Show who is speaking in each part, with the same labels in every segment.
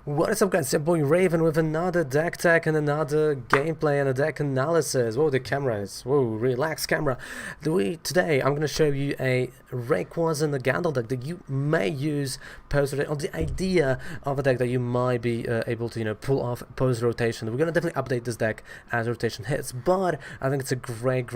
Speaker 1: What is up, guys? It's your boy Raven with another deck tech and another gameplay and a deck analysis. Whoa, the camera is, whoa, relax camera. Today I'm going to show you a Rayquaza Naganadel deck that you may use post-rotation, or the idea of a deck that you might be able to, pull off post-rotation. We're going to definitely update this deck as rotation hits, but I think it's a great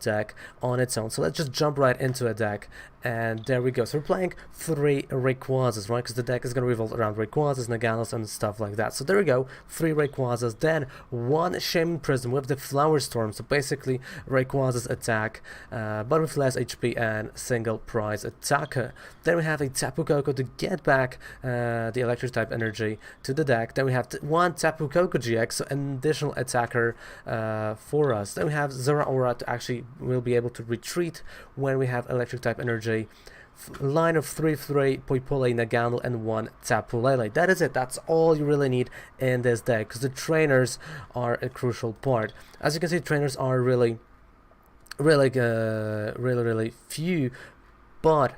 Speaker 1: deck on its own. So let's just jump right into a deck. And there we go. So we're playing 3 Rayquazas, right? Because the deck is going to revolve around Rayquazas, Naganadels, and stuff like that. So there we go. 3 Rayquazas. Then 1 Shaymin Prism with the Flower Storm. So basically Rayquazas attack, but with less HP and single prize attacker. Then we have a Tapu Koko to get back the electric type energy to the deck. Then we have 1 Tapu Koko-GX, so an additional attacker for us. Then we have Zeraora to actually will be able to retreat when we have electric type energy. Line of 3/3 Poipole, Naganadel, and 1 Tapu Lele. That is it. That's all you really need in this deck, because the trainers are a crucial part. As you can see, trainers are really few, but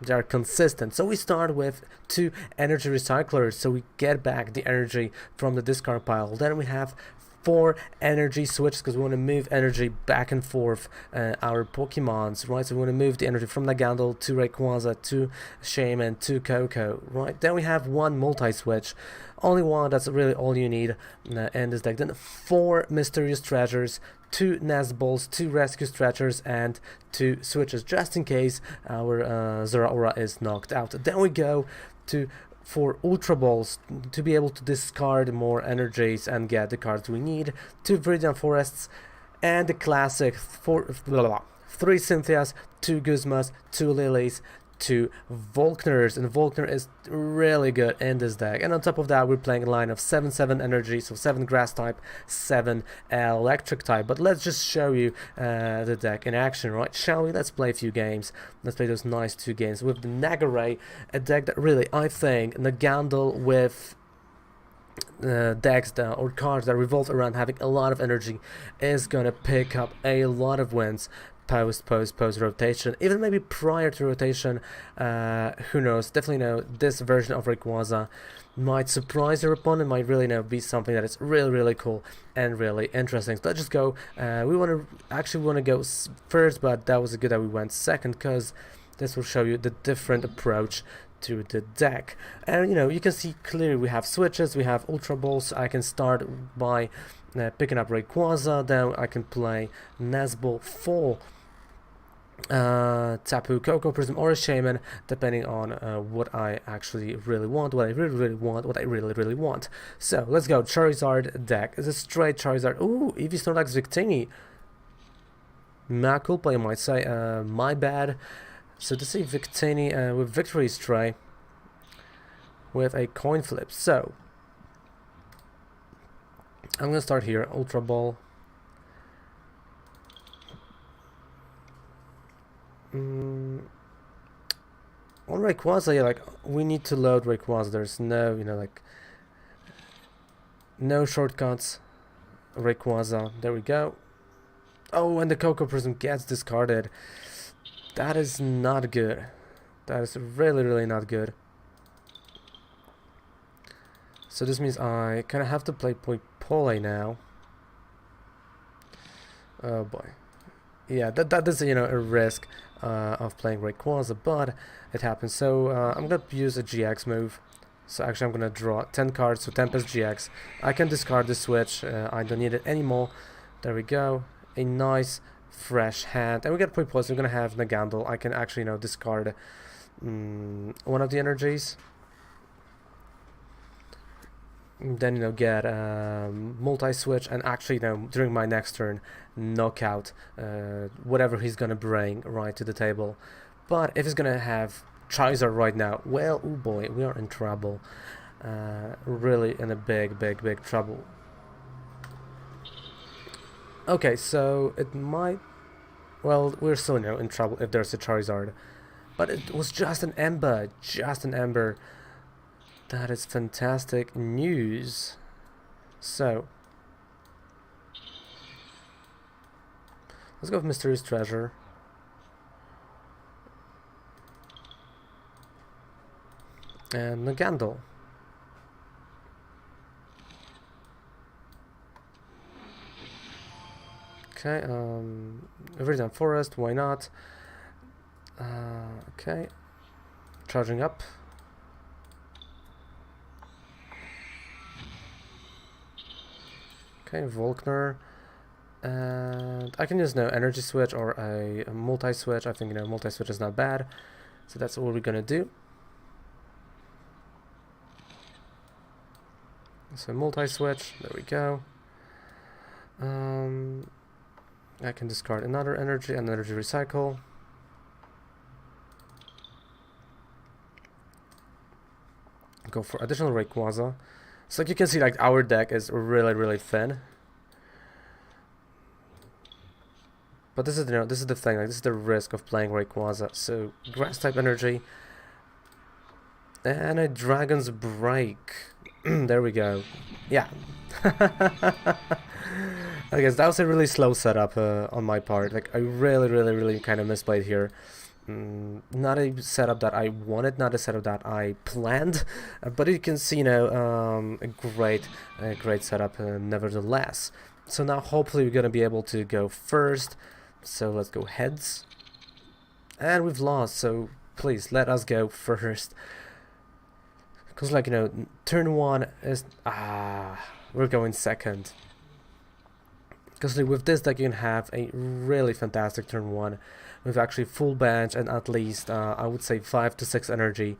Speaker 1: they are consistent. So we start with 2 Energy Recyclers, so we get back the energy from the discard pile. Then we have 4 energy switches, because we want to move energy back and forth our Pokemons, right? So we want to move the energy from Naganadel to Rayquaza to Shaymin to Koko, right? Then we have 1 multi-switch, only one. That's really all you need in this deck. Then 4 Mysterious Treasures, 2 Nest Balls, 2 Rescue Stretchers, and 2 switches, just in case our Zeraora is knocked out. Then we go to 4 Ultra Balls to be able to discard more energies and get the cards we need, 2 Viridian Forests, and the classic 3 Cynthias, 2 Guzmas, 2 Lilies, 2 Volkners, and Volkner is really good in this deck. And on top of that, we're playing a line of 7/7 energy, so 7 grass type, 7 electric type. But let's just show you the deck in action, right? Shall we? Let's play a few games. Let's play those nice 2 games with the Naganadel, a deck that really, I think, Naganadel with decks or cards that revolve around having a lot of energy is gonna pick up a lot of wins post rotation, even maybe prior to rotation. Who knows? Definitely know this version of Rayquaza might surprise your opponent, might really be something that is really cool and really interesting. So let's just go. We want to go first, but that was good that we went second, because this will show you the different approach to the deck. And you can see clearly we have switches, we have Ultra Balls. I can start by picking up Rayquaza, then I can play Nest Ball for Tapu Koko Prism or a Shaymin, depending on what I actually really want, what I really want. So let's go. Charizard deck is a straight Charizard. Ooh, Eevee Snorlax Victini. Not cool play, you might say. My bad. So to see Victini with Victory Stray with a coin flip. So I'm gonna start here. Ultra Ball. On Rayquaza, yeah, we need to load Rayquaza. There's no, no shortcuts. Rayquaza, there we go. Oh, and the Koko Prism gets discarded. That is not good. That is really not good. So this means I kind of have to play Poipole now. Oh boy. Yeah, that is a risk of playing Rayquaza, but it happens. So I'm gonna use a GX move. So actually I'm gonna draw 10 cards, so Tempest GX. I can discard the switch. I don't need it anymore. There we go. A nice fresh hand, and we get Poipole. So we're gonna have Naganadel. I can actually discard one of the energies. Then get multi-switch, and actually during my next turn knock out whatever he's gonna bring right to the table. But if he's gonna have Charizard right now, well, oh boy, we are in trouble. Really in a big trouble. Okay, so it might, well, we're still in trouble if there's a Charizard, but it was just an Ember, That is fantastic news. So let's go with Mysterious Treasure. And Naganadel. Okay, Viridian Forest, why not? Okay, charging up. Okay, Volkner. And I can use Energy Switch or a multi-switch. I think multi-switch is not bad. So that's what we're gonna do. So multi-switch, there we go. I can discard another energy and energy recycle. Go for additional Rayquaza. So like you can see, like our deck is really thin. But this is this is the thing, like this is the risk of playing Rayquaza. So grass type energy and a Dragon's Break. There we go. Yeah. I guess that was a really slow setup on my part. Like I really kind of misplayed here. Not a setup that I wanted, not a setup that I planned, but you can see a great setup nevertheless. So now hopefully we're gonna be able to go first. So let's go heads, and we've lost. So please let us go first, because like turn one is we're going second. Because with this deck you can have a really fantastic turn one with actually full bench and at least I would say 5 to 6 energy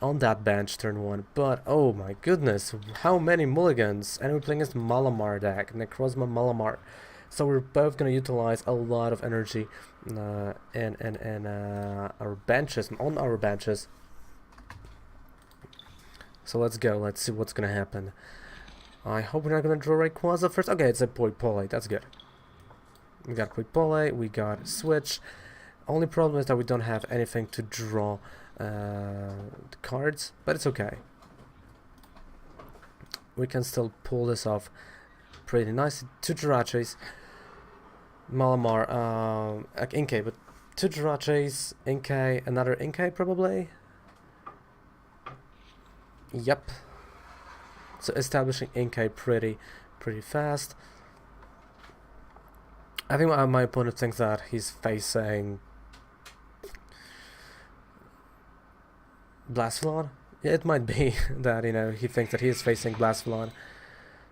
Speaker 1: on that bench turn one. But oh my goodness, how many mulligans! And we're playing against Malamar deck, Necrozma Malamar. So we're both going to utilize a lot of energy in our benches and on our benches. So let's go, let's see what's going to happen. I hope we're not going to draw Rayquaza first. Okay, it's a Poipole, that's good. We got Poipole, we got Switch. Only problem is that we don't have anything to draw the cards, but it's okay. We can still pull this off pretty nice. 2 Jirachis, Malamar, Inkay, but 2 Jirachis, Inkay, another Inkay probably. Yep. So establishing Inkay pretty fast. I think my opponent thinks that he's facing Blastoise. Yeah, it might be that he thinks that he is facing Blastoise.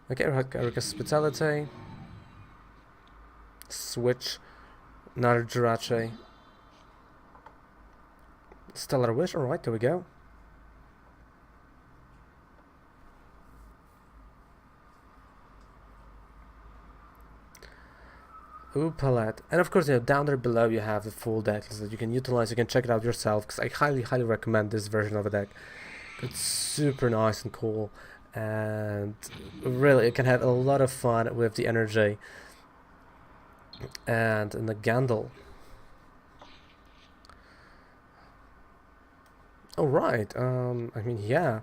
Speaker 1: Okay, Rayquaza Speciality. Switch. Another Jirachi. Stellar Wish. Alright, there we go. Ooh, palette. And of course, down there below you have the full deck that you can utilize. You can check it out yourself, because I highly recommend this version of the deck. It's super nice and cool, and really you can have a lot of fun with the energy and Naganadel. Alright, I mean, yeah.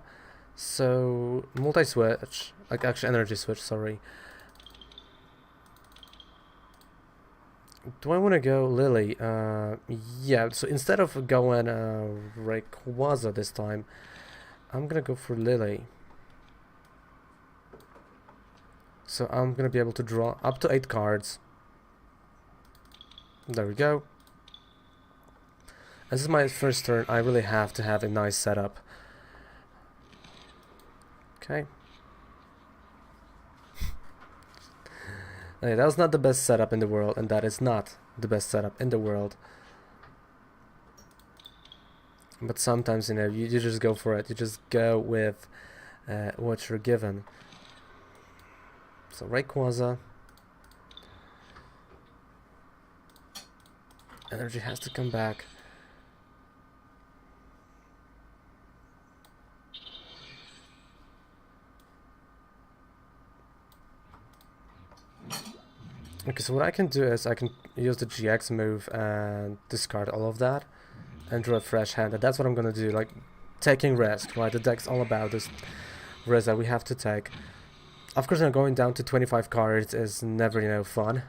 Speaker 1: So, multi-switch, like actually energy switch, sorry. Do I want to go Lillie? Yeah, so instead of going Rayquaza this time, I'm gonna go for Lillie. So I'm gonna be able to draw up to 8 cards. There we go. This is my first turn. I really have to have a nice setup. Okay. That was not the best setup in the world, and that is not the best setup in the world. But sometimes, you just go for it. You just go with what you're given. So Rayquaza. Energy has to come back. Okay, so what I can do is I can use the GX move and discard all of that and draw a fresh hand, and that's what I'm gonna do, like taking risk, right? The deck's all about this risk that we have to take. Of course, going down to 25 cards is never, fun.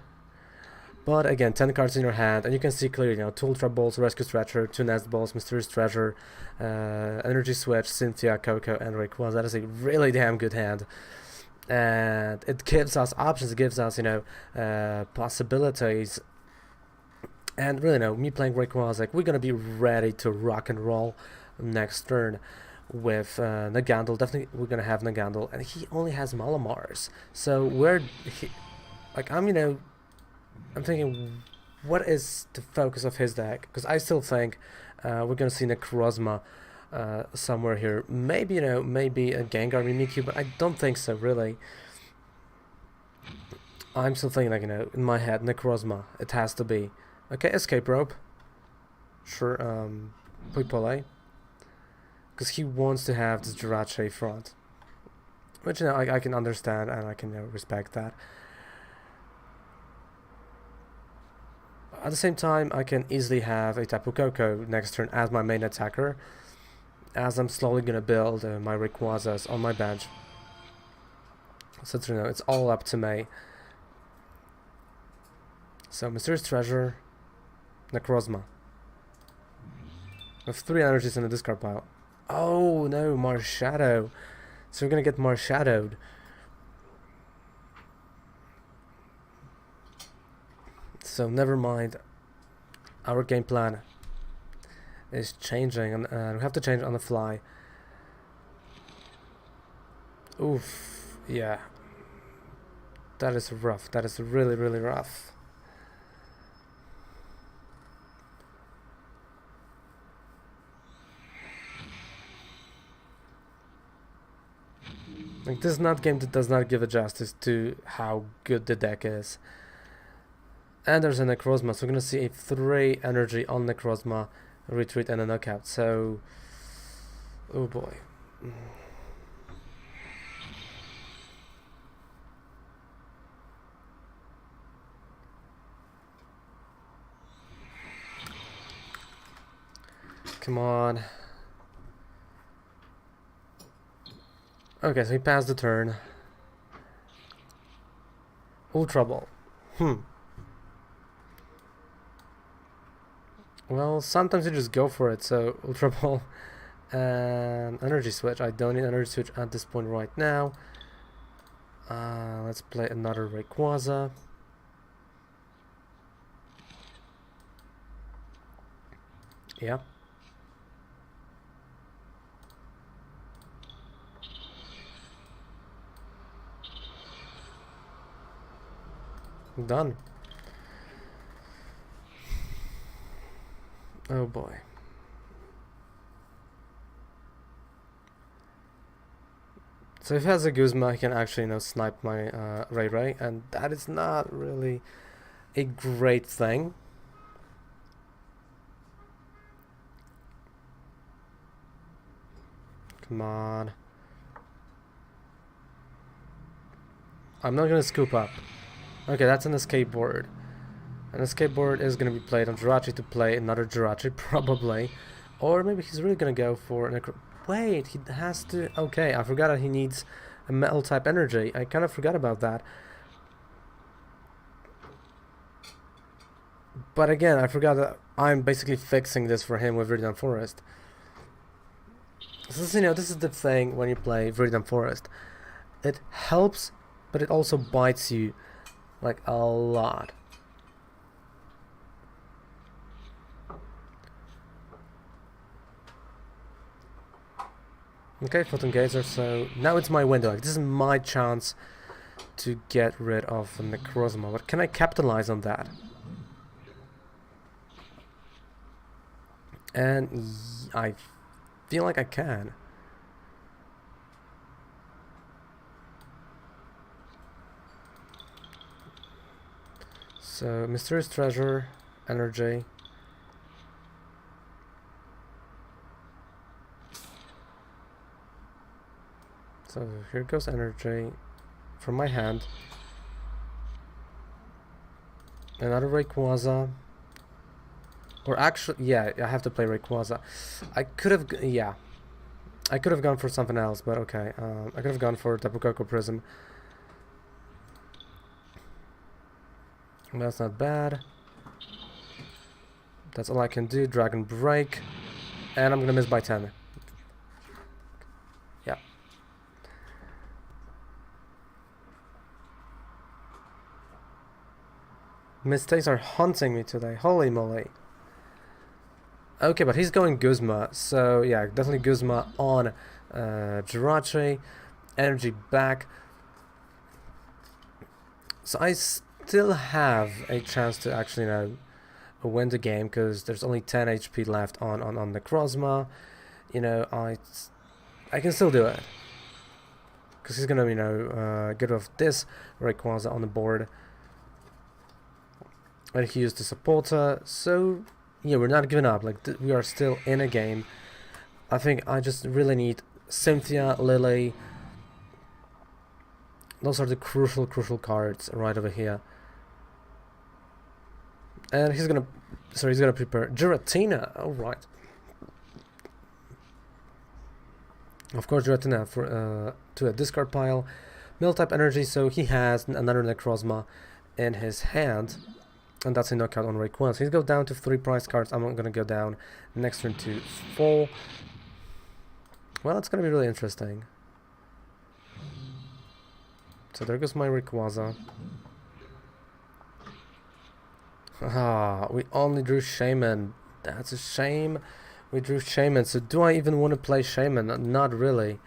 Speaker 1: But again, 10 cards in your hand, and you can see clearly, 2 Ultra Balls, Rescue Stretcher, 2 Nest Balls, Mysterious Treasure, Energy Switch, Cynthia, Coco, and Rayquaza. That is a really damn good hand. and it gives us options, it gives us, you know, possibilities. And really, no, me playing Rayquaza, like, we're gonna be ready to rock and roll next turn with Naganadel. Definitely, we're gonna have Naganadel, and he only has Malamars. So I'm, you know, I'm thinking, what is the focus of his deck? Because I still think we're gonna see Necrozma somewhere here. Maybe, you know, maybe a Gengar Mimikyu, but I don't think so, really. I'm still thinking, like, you know, in my head, Necrozma, it has to be. Okay, Escape Rope. Sure, Poipole. Because he wants to have this Jirachi front. Which, you know, I can understand and I can, you know, respect that. At the same time, I can easily have a Tapu Koko next turn as my main attacker, as I'm slowly gonna build my Rayquazas on my bench. So, you know, it's all up to me. So, Mysterious Treasure, Necrozma. With 3 energies in the discard pile. Oh no, Marshadow. So we're gonna get Marshadowed. So never mind. Our game plan is changing, and we have to change on the fly. Oof, yeah. That is rough. That is really, really rough. Like, this is not game that does not give a justice to how good the deck is. And there's a Necrozma, so we're gonna see a 3 energy on Necrozma, retreat and a knockout. So, oh boy. Come on. Okay, so he passed the turn. Ultra Ball. Well, sometimes you just go for it, so Ultra Ball and Energy Switch. I don't need Energy Switch at this point right now. Let's play another Rayquaza. Yeah. Done. Oh boy. So if he has a Guzma, he can actually, you know, snipe my Ray, and that is not really a great thing. Come on. I'm not gonna scoop up. Okay, that's an escape board. An escape board is going to be played on Jirachi to play another Jirachi, probably. Or maybe he's really going to go for an... Wait, he has to... Okay, I forgot that he needs a metal type energy. I kind of forgot about that. But again, I forgot that I'm basically fixing this for him with Viridian Forest. So, you know, this is the thing when you play Viridian Forest. It helps, but it also bites you, like, a lot. Okay, Photon Gazer, so now it's my window. Like, this is my chance to get rid of Necrozma. But can I capitalize on that? And I feel like I can. So, Mysterious Treasure, Energy. So here goes Energy from my hand. Another Rayquaza. Or actually, yeah, I have to play Rayquaza. I could have, yeah. I could have gone for something else, but okay. I could have gone for Tapu Koko Prism. That's not bad. That's all I can do. Dragon Break. And I'm gonna miss by 10. Yeah. Mistakes are haunting me today, holy moly. Okay, but he's going Guzma, so yeah, definitely Guzma on Jirachi, energy back. So I still have a chance to actually, you know, win the game, because there's only 10 HP left on the Necrozma. You know, I can still do it. Because he's gonna, you know, get rid of this Rayquaza on the board. And he used the supporter, so yeah, we're not giving up. Like, we are still in a game. I think I just really need Cynthia, Lillie. Those are the crucial cards right over here. And he's gonna prepare Giratina. All right. Of course, Giratina for to a discard pile. Mill type energy, so he has another Necrozma in his hand. And that's a knockout on Rayquaza. He's go down to 3 prize cards. I'm gonna go down next turn to 4. Well, it's gonna be really interesting. So there goes my Rayquaza. Ah, we only drew Shaymin. That's a shame. We drew Shaymin. So do I even want to play Shaymin? Not really.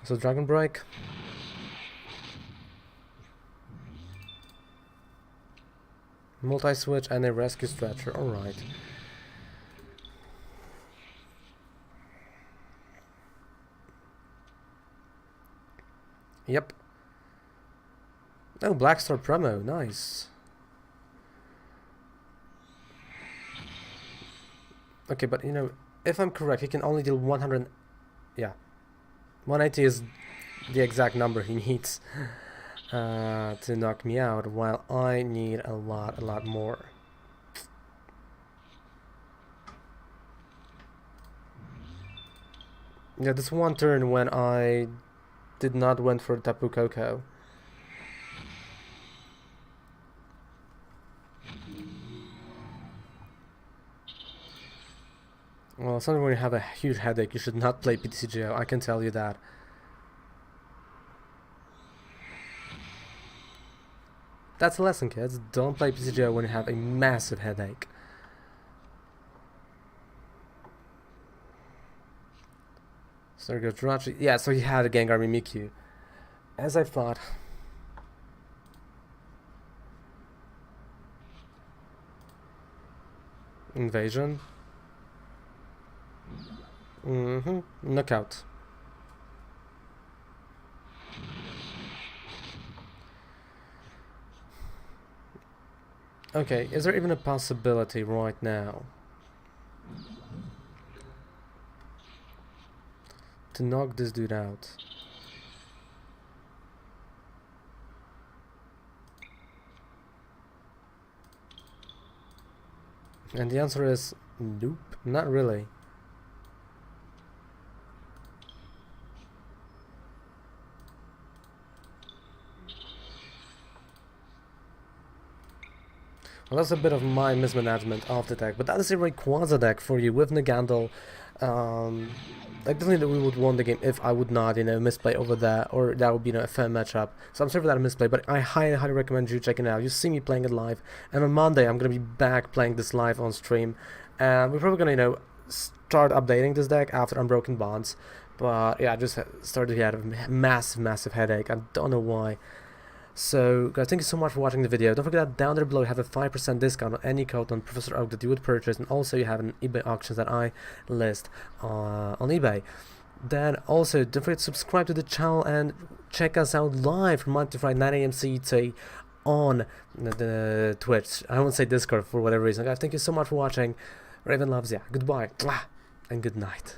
Speaker 1: So Dragon Break. Multi-switch and a Rescue Stretcher. Alright. Yep. Oh, Black Star promo. Nice. Okay, but you know, if I'm correct, he can only deal 100... Yeah. 180 is the exact number he needs to knock me out, while I need a lot more. Yeah, this one turn when I did not went for Tapu Koko. Well, sometimes when you have a huge headache, you should not play PTCGO, I can tell you that. That's a lesson, kids. Don't play PTCGO when you have a massive headache. So there goes Jirachi. Yeah, so he had a Gengar Mimikyu. As I thought. Invasion. Knockout. Okay, is there even a possibility right now to knock this dude out? And the answer is nope, not really. Well, that's a bit of my mismanagement of the deck, but that is a Rayquaza deck for you with Naganadel. Like, definitely that we would win the game if I would not, you know, misplay over there, or that would be, you know, a fair matchup. So I'm sorry for that misplay, but I highly recommend you checking it out. You see me playing it live, and on Monday I'm gonna be back playing this live on stream, and we're probably gonna, you know, start updating this deck after Unbroken Bonds. But yeah, I just started to have a massive headache. I don't know why. So guys, thank you so much for watching the video. Don't forget that down there below you have a 5% discount on any code on Professor Oak that you would purchase, and also you have an eBay auctions that I list on eBay. Then also don't forget to subscribe to the channel and check us out live from Monday to Friday 9 AM CET on the Twitch. I won't say Discord for whatever reason. Guys, thank you so much for watching. Raven loves ya. Goodbye and good night.